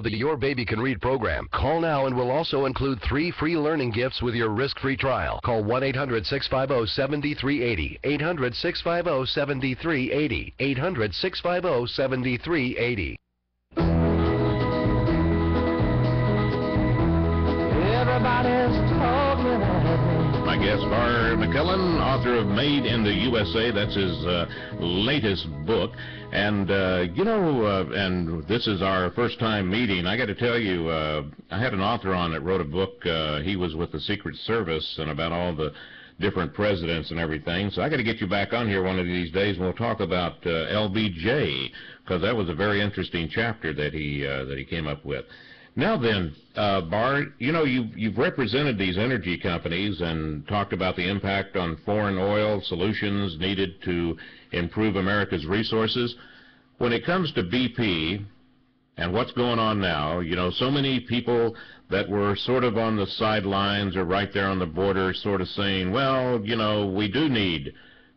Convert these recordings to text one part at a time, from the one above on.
The Your Baby Can Read program. Call now and we'll also include 3 free learning gifts with your risk-free trial. Call 1-800-650-7380. 800-650-7380. 800-650-7380. Everybody's talking at me. My guest, Bar McKellen, author of Made in the USA. That's his latest book. And, and this is our first time meeting. I got to tell you, I had an author on that wrote a book. He was with the Secret Service and about all the different presidents and everything. So I got to get you back on here one of these days, and we'll talk about LBJ, because that was a very interesting chapter that he came up with. Now then, Bar, you've represented these energy companies and talked about the impact on foreign oil solutions needed to improve America's resources. When it comes to BP and what's going on now, so many people that were sort of on the sidelines or right there on the border sort of saying, well, we do need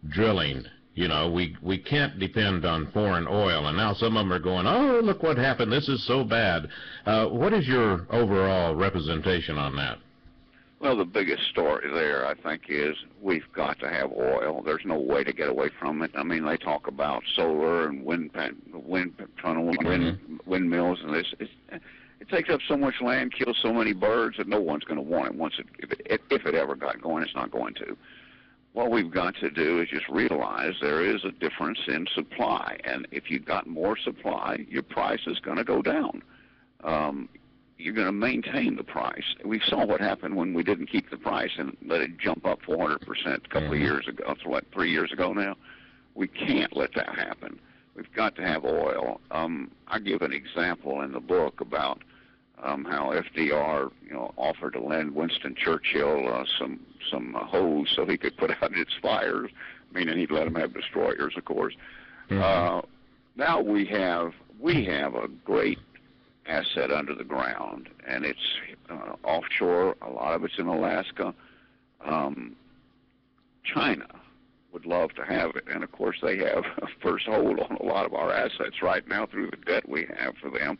drilling. We can't depend on foreign oil, and now some of them are going, oh, look what happened, this is so bad. What is your overall representation on that? Well, the biggest story there, I think, is we've got to have oil. There's no way to get away from it. I mean, they talk about solar and windmills, and this. It takes up so much land, kills so many birds that no one's going to want it. If it ever got going, it's not going to. What we've got to do is just realize there is a difference in supply, and if you've got more supply, your price is going to go down. You're going to maintain the price. We saw what happened when we didn't keep the price and let it jump up 400% a couple of years ago. It's what, 3 years ago now? We can't let that happen. We've got to have oil. I give an example in the book about how FDR, offered to lend Winston Churchill some hose so he could put out its fires, meaning he'd let him have destroyers, of course. Now we have a great asset under the ground, and it's offshore. A lot of it's in Alaska. China would love to have it, and of course they have a first hold on a lot of our assets right now through the debt we have for them.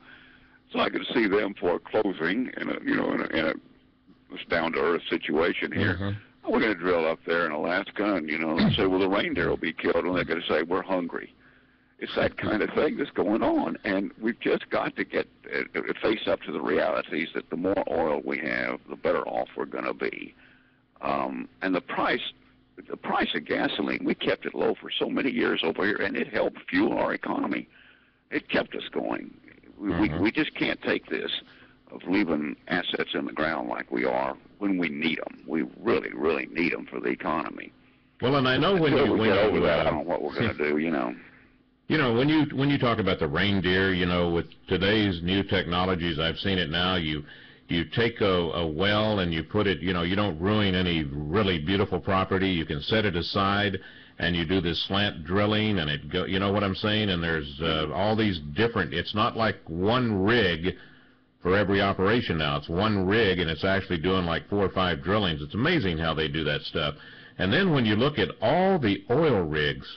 So I could see them foreclosing in a down-to-earth situation here. We're going to drill up there in Alaska and, say, well, the reindeer will be killed, and they're going to say, we're hungry. It's that kind of thing that's going on, and we've just got to get face up to the realities that the more oil we have, the better off we're going to be. And the price of gasoline, we kept it low for so many years over here, and it helped fuel our economy. It kept us going. We just can't take this of leaving assets in the ground like we are when we need them. We really, really need them for the economy. Well, and I know when you get over that, I don't know what we're going to do, when you talk about the reindeer, with today's new technologies, I've seen it now. You take a well and you put it, you don't ruin any really beautiful property. You can set it aside, and you do this slant drilling, and it go. You know what I'm saying? And there's all these different. It's not like one rig for every operation now. It's one rig, and it's actually doing like 4 or 5 drillings. It's amazing how they do that stuff. And then when you look at all the oil rigs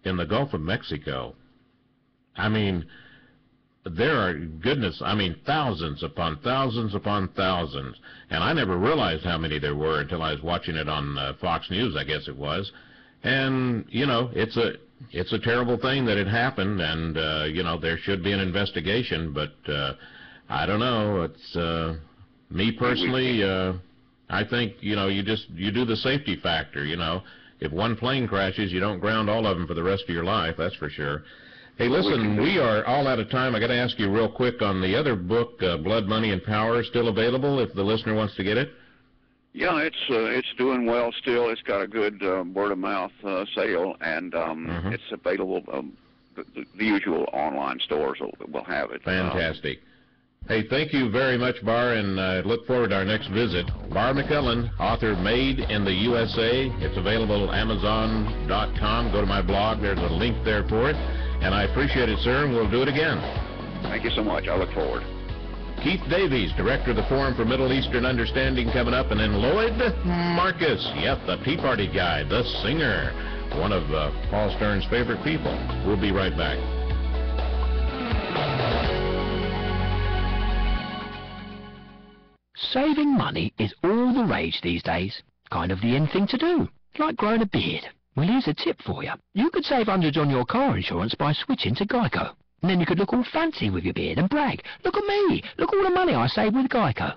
in the Gulf of Mexico, I mean, there are, thousands upon thousands upon thousands. And I never realized how many there were until I was watching it on Fox News, I guess it was. And, it's a terrible thing that it happened, and, there should be an investigation, but I don't know. It's, me personally, I think, you do the safety factor, If one plane crashes, you don't ground all of them for the rest of your life, that's for sure. Hey, listen, we are all out of time. I got to ask you real quick on the other book, Blood, Money, and Power, still available if the listener wants to get it? Yeah, it's doing well still. It's got a good word-of-mouth sale, and it's available. The usual online stores will have it. Fantastic. Hey, thank you very much, Bar, and I look forward to our next visit. Bar McKellen, author Made in the USA. It's available at Amazon.com. Go to my blog. There's a link there for it. And I appreciate it, sir, and we'll do it again. Thank you so much. I look forward. Keith Davies, director of the Forum for Middle Eastern Understanding, coming up, and then Lloyd Marcus, the Tea Party guy, the singer, one of Paul Stern's favorite people. We'll be right back. Saving money is all the rage these days. Kind of the in thing to do. Like growing a beard. Well, here's a tip for you. You could save hundreds on your car insurance by switching to Geico. And then you could look all fancy with your beard and brag. Look at me! Look all the money I saved with Geico.